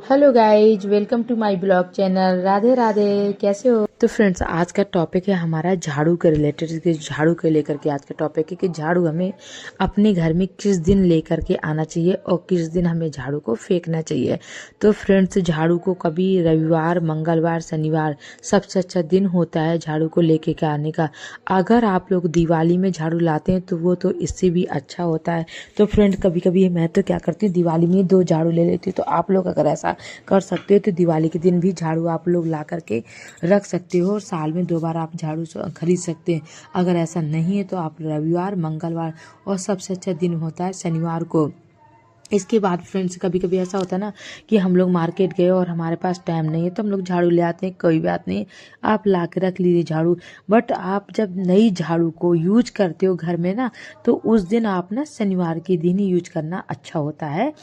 Hello guys, welcome to my blog channel. Radhe Radhe, कैसे हो? तो फ्रेंड्स, आज का टॉपिक है हमारा झाड़ू के रिलेटेड। झाड़ू के लेकर के आज का टॉपिक है कि झाड़ू हमें अपने घर में किस दिन लेकर के आना चाहिए और किस दिन हमें झाड़ू को फेंकना चाहिए। तो फ्रेंड्स, झाड़ू को कभी रविवार, मंगलवार, शनिवार सबसे अच्छा दिन होता है झाड़ू को लेके के आने का। अगर आप लोग दिवाली में झाड़ू लाते हैं तो वो तो इससे भी अच्छा होता है। तो फ्रेंड्स, कभी कभी मैं तो क्या करती हूँ, दिवाली में 2 झाड़ू ले लेती हूँ। तो आप लोग अगर ऐसा कर सकते हो तो दिवाली के दिन भी झाड़ू आप लोग ला करके रख सकते हो और साल में 2 बार आप झाड़ू खरीद सकते हैं। अगर ऐसा नहीं है तो आप रविवार, मंगलवार और सबसे अच्छा दिन होता है शनिवार को। इसके बाद फ्रेंड्स, कभी कभी ऐसा होता है ना कि हम लोग मार्केट गए और हमारे पास टाइम नहीं है तो हम लोग झाड़ू ले आते हैं। कोई बात नहीं, आप ला के रख लीजिए झाड़ू। बट आप जब नई झाड़ू को यूज करते हो घर में ना, तो उस दिन आप ना शनिवार के दिन ही यूज करना अच्छा होता है।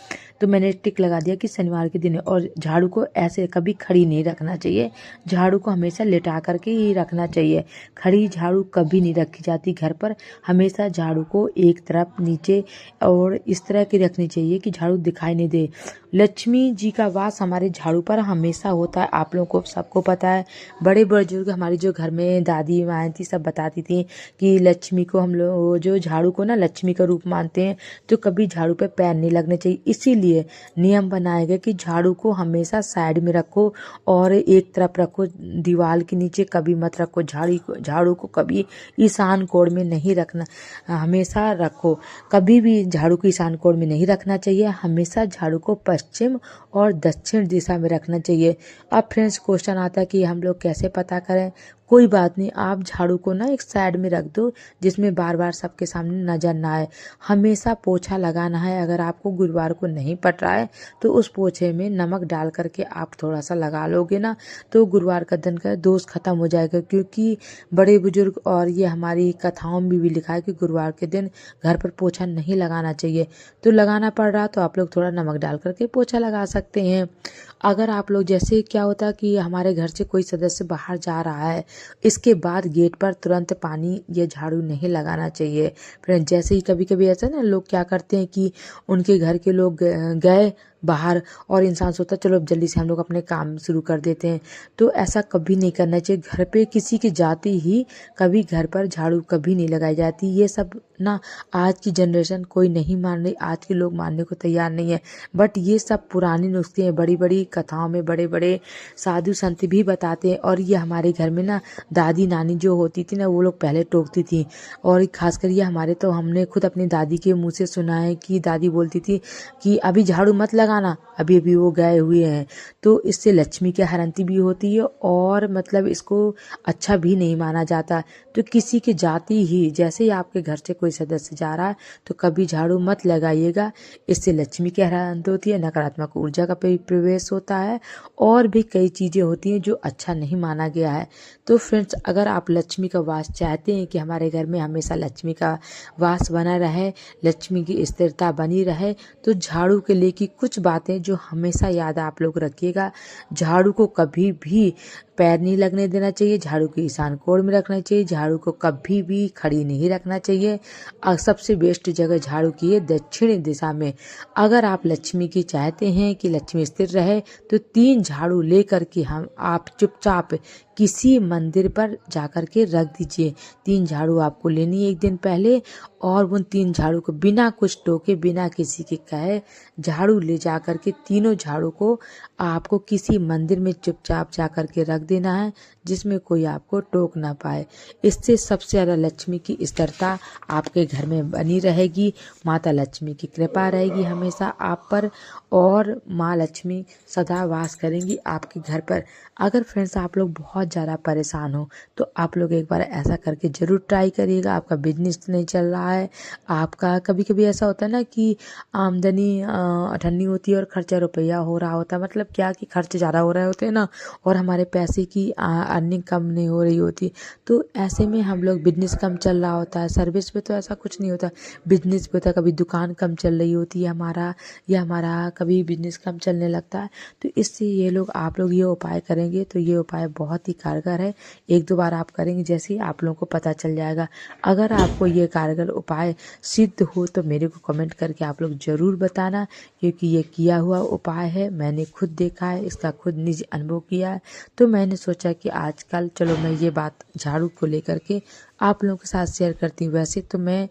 तो मैंने टिक लगा दिया कि शनिवार के दिन। और झाड़ू को ऐसे कभी खड़ी नहीं रखना चाहिए, झाड़ू को हमेशा लेटा करके ही रखना चाहिए। खड़ी झाड़ू कभी नहीं रखी जाती घर पर। हमेशा झाड़ू को एक तरफ नीचे और इस तरह की रखनी चाहिए कि झाड़ू दिखाई नहीं दे। लक्ष्मी जी का वास हमारे झाड़ू पर हमेशा होता है, आप लोगों को सबको पता है। बड़े बुजुर्ग हमारी जो घर में दादी माँ थी सब बताती थी कि लक्ष्मी को हम लोग जो झाड़ू को ना लक्ष्मी का रूप मानते हैं, तो कभी झाड़ू पे पैर नहीं लगने चाहिए। इसीलिए नियम बनाए गए कि झाड़ू को हमेशा साइड में रखो और एक तरफ रखो, दीवार के नीचे कभी मत रखो। झाड़ू को कभी ईशान कोण में नहीं रखना, हमेशा रखो। कभी भी झाड़ू को ईशान कोण में नहीं रखना चाहिए, हमेशा झाड़ू को पश्चिम और दक्षिण दिशा में रखना चाहिए। अब फ्रेंड्स, क्वेश्चन आता है कि हम लोग कैसे पता करें। कोई बात नहीं, आप झाड़ू को ना एक साइड में रख दो जिसमें बार बार सबके सामने नजर ना आए। हमेशा पोछा लगाना है। अगर आपको गुरुवार को नहीं पट रहा है तो उस पोछे में नमक डाल करके आप थोड़ा सा लगा लोगे ना, तो गुरुवार का दिन का दोष खत्म हो जाएगा। क्योंकि बड़े बुजुर्ग और ये हमारी कथाओं में भी लिखा है कि गुरुवार के दिन घर पर पोछा नहीं लगाना चाहिए। तो लगाना पड़ रहा तो आप लोग थोड़ा नमक डाल करके पोछा लगा सकते हैं। अगर आप लोग, जैसे क्या होता है कि हमारे घर से कोई सदस्य बाहर जा रहा है, इसके बाद गेट पर तुरंत पानी या झाड़ू नहीं लगाना चाहिए। फ्रेंड, जैसे ही कभी कभी ऐसा ना लोग क्या करते हैं कि उनके घर के लोग गए बाहर और इंसान सोचता चलो अब जल्दी से हम लोग अपने काम शुरू कर देते हैं। तो ऐसा कभी नहीं करना चाहिए। घर पे किसी की जाती ही कभी घर पर झाड़ू कभी नहीं लगाई जाती। ये सब ना आज की जनरेशन कोई नहीं मान रही, आज के लोग मानने को तैयार नहीं है। बट ये सब पुरानी नुस्खे हैं, बड़ी बड़ी कथाओं में बड़े बड़े साधु संत भी बताते हैं। और ये हमारे घर में ना दादी नानी जो होती थी ना, वो लोग पहले टोकती थी। और खासकर ये हमारे, तो हमने खुद अपनी दादी के मुंह से सुना है कि दादी बोलती थी कि अभी झाड़ू मत लगाना, अभी अभी वो गए हुए हैं। तो इससे लक्ष्मी की हरंती भी होती है और मतलब इसको अच्छा भी नहीं माना जाता। तो किसी की जाति ही, जैसे ही आपके घर से कोई सदस्य जा रहा है तो कभी झाड़ू मत लगाइएगा। इससे लक्ष्मी की हरंती होती है, नकारात्मक ऊर्जा का प्रवेश होता है और भी कई चीज़ें होती हैं जो अच्छा नहीं माना गया है। तो फ्रेंड्स, अगर आप लक्ष्मी का वास चाहते हैं कि हमारे घर में हमेशा लक्ष्मी का वास बना रहे, लक्ष्मी की स्थिरता बनी रहे, तो झाड़ू के लिए की कुछ बातें जो हमेशा याद आप लोग रखिएगा। झाड़ू को कभी भी पैर नहीं लगने देना चाहिए, झाड़ू को ईशान कोण में रखना चाहिए, झाड़ू को कभी भी खड़ी नहीं रखना चाहिए। और सबसे बेस्ट जगह झाड़ू की है दक्षिण दिशा में। अगर आप लक्ष्मी की चाहते हैं कि लक्ष्मी स्थिर रहे तो 3 झाड़ू लेकर के आप चुपचाप किसी मंदिर पर जाकर के रख दीजिए। 3 झाड़ू आपको लेनी है एक दिन पहले, और उन 3 झाड़ू को बिना कुछ टोके, बिना किसी के कहे झाड़ू ले जाकर के तीनों झाड़ू को आपको किसी मंदिर में चुपचाप जाकर के रख देना है जिसमें कोई आपको टोक ना पाए। इससे सबसे ज़्यादा लक्ष्मी की स्थिरता आपके घर में बनी रहेगी। माता लक्ष्मी की कृपा रहेगी हमेशा आप पर और माँ लक्ष्मी सदा वास करेंगी आपके घर पर। अगर फ्रेंड्स आप लोग बहुत ज़्यादा परेशान हो तो आप लोग एक बार ऐसा करके ज़रूर ट्राई करिएगा। आपका बिजनेस नहीं चल रहा है, आपका कभी कभी ऐसा होता है ना कि आमदनी अठन्नी होती है और खर्चा रुपया हो रहा होता है। मतलब क्या कि खर्च ज़्यादा हो रहे होते हैं ना और हमारे पैसे की अर्निंग कम नहीं हो रही होती। तो ऐसे में हम लोग, बिजनेस कम चल रहा होता है, सर्विस पे तो ऐसा कुछ नहीं होता, बिजनेस पे होता है। कभी दुकान कम चल रही होती है हमारा, या हमारा कभी बिजनेस कम चलने लगता है। तो इससे ये लोग आप लोग ये उपाय करेंगे तो ये उपाय बहुत ही कारगर है। 1-2 बार आप करेंगे जैसे ही आप लोगों को पता चल जाएगा। अगर आपको ये कारगर उपाय सिद्ध हो तो मेरे को कमेंट करके आप लोग ज़रूर बताना, क्योंकि ये किया हुआ उपाय है, मैंने खुद देखा है, इसका खुद निजी अनुभव किया है। तो मैंने सोचा कि आजकल चलो मैं ये बात झाड़ू को लेकर के आप लोगों के साथ शेयर करती हूँ। वैसे तो मैं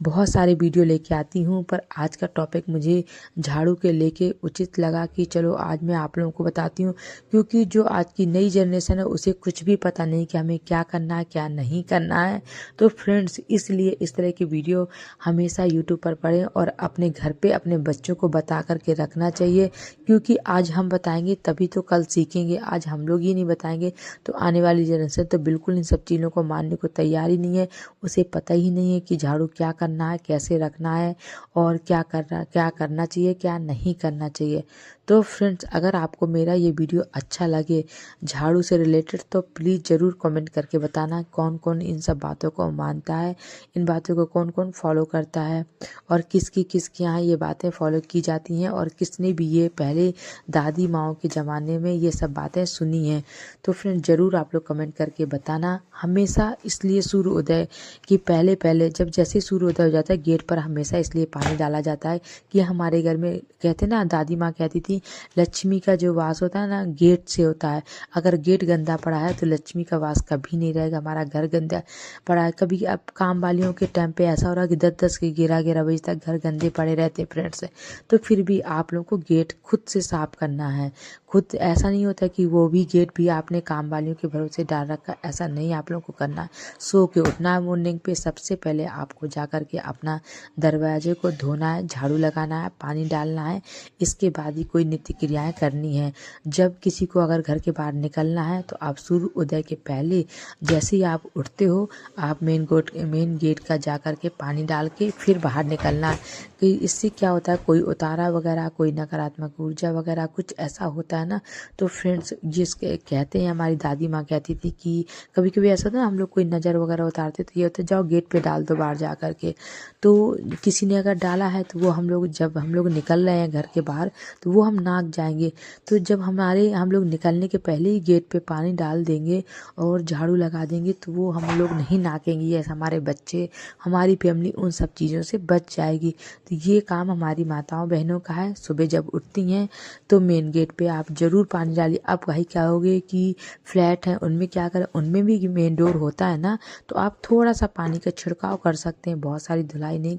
बहुत सारे वीडियो लेके आती हूँ, पर आज का टॉपिक मुझे झाड़ू के लेके उचित लगा कि चलो आज मैं आप लोगों को बताती हूँ, क्योंकि जो आज की नई जनरेशन है उसे कुछ भी पता नहीं कि हमें क्या करना है क्या नहीं करना है। तो फ्रेंड्स, इसलिए इस तरह की वीडियो हमेशा यूट्यूब पर पढ़ें और अपने घर पे अपने बच्चों को बता करके रखना चाहिए, क्योंकि आज हम बताएंगे तभी तो कल सीखेंगे। आज हम लोग ही नहीं बताएंगे तो आने वाली जनरेशन तो बिल्कुल इन सब चीज़ों को मानने को तैयार ही नहीं है। उसे पता ही नहीं है कि झाड़ू क्या करना है, कैसे रखना है और क्या करना चाहिए, क्या नहीं करना चाहिए। तो फ्रेंड्स, अगर आपको मेरा ये वीडियो अच्छा लगे झाड़ू से रिलेटेड तो प्लीज़ ज़रूर कमेंट करके बताना कौन कौन इन सब बातों को मानता है, इन बातों को कौन कौन फॉलो करता है और किसकी यहाँ ये बातें फॉलो की जाती हैं और किसने भी ये पहले दादी माओं के ज़माने में ये सब बातें सुनी हैं। तो फ्रेंड, ज़रूर आप लोग कमेंट करके बताना। हमेशा इसलिए सूर्योदय कि पहले जब जैसे सूर्योदय हो जाता है गेट पर हमेशा इसलिए पानी डाला जाता है कि हमारे घर में कहते ना, दादी माँ कहती थी लक्ष्मी का जो वास होता है ना गेट से होता है। अगर गेट गंदा पड़ा है तो लक्ष्मी का वास कभी नहीं रहेगा, हमारा घर गंदा पड़ा है। कभी अब काम वालियों के टाइम पे ऐसा हो रहा है कि 10-10 के 11-11 बजे तक घर गंदे पड़े रहते फ्रेंड्स। तो फिर भी आप लोगों को गेट खुद से साफ करना है। खुद ऐसा नहीं होता कि वो भी गेट भी आपने काम वालियों के भरोसे डाल रखा, ऐसा नहीं आप लोगों को करना है। सो के उठना है मॉर्निंग पे, सबसे पहले आपको जा कर के अपना दरवाजे को धोना है, झाड़ू लगाना है, पानी डालना है। इसके बाद ही कोई नित्य क्रियाएं करनी है। जब किसी को अगर घर के बाहर निकलना है तो आप सूर्य उदय के पहले जैसे ही आप उठते हो आप मेन गेट का जा कर के पानी डाल के फिर बाहर निकलना है। कि इससे क्या होता है, कोई उतारा वगैरह, कोई नकारात्मक ऊर्जा वगैरह कुछ ऐसा होता है ना। तो फ्रेंड्स, जिसके कहते हैं, हमारी दादी माँ कहती थी कि कभी कभी ऐसा था ना, हम लोग कोई नज़र वगैरह उतारते तो ये होता है जाओ गेट पे डाल दो बाहर जा कर के। तो किसी ने अगर डाला है तो वो जब हम लोग निकल रहे हैं घर के बाहर तो वो हम नाक जाएंगे। तो जब हम लोग निकलने के पहले ही गेट पे पानी डाल देंगे और झाड़ू लगा देंगे तो वो हम लोग नहीं नाकेंगे। ये हमारे बच्चे, हमारी फैमिली उन सब चीज़ों से बच जाएगी। तो ये काम हमारी माताओं बहनों का है। सुबह जब उठती हैं तो मेन गेट पे आप ज़रूर पानी डालिए। अब भाई क्या होगे कि फ्लैट हैं उनमें क्या करें, उनमें भी मेन डोर होता है ना, तो आप थोड़ा सा पानी का छिड़काव कर सकते हैं, बहुत सारी धुलाई नहीं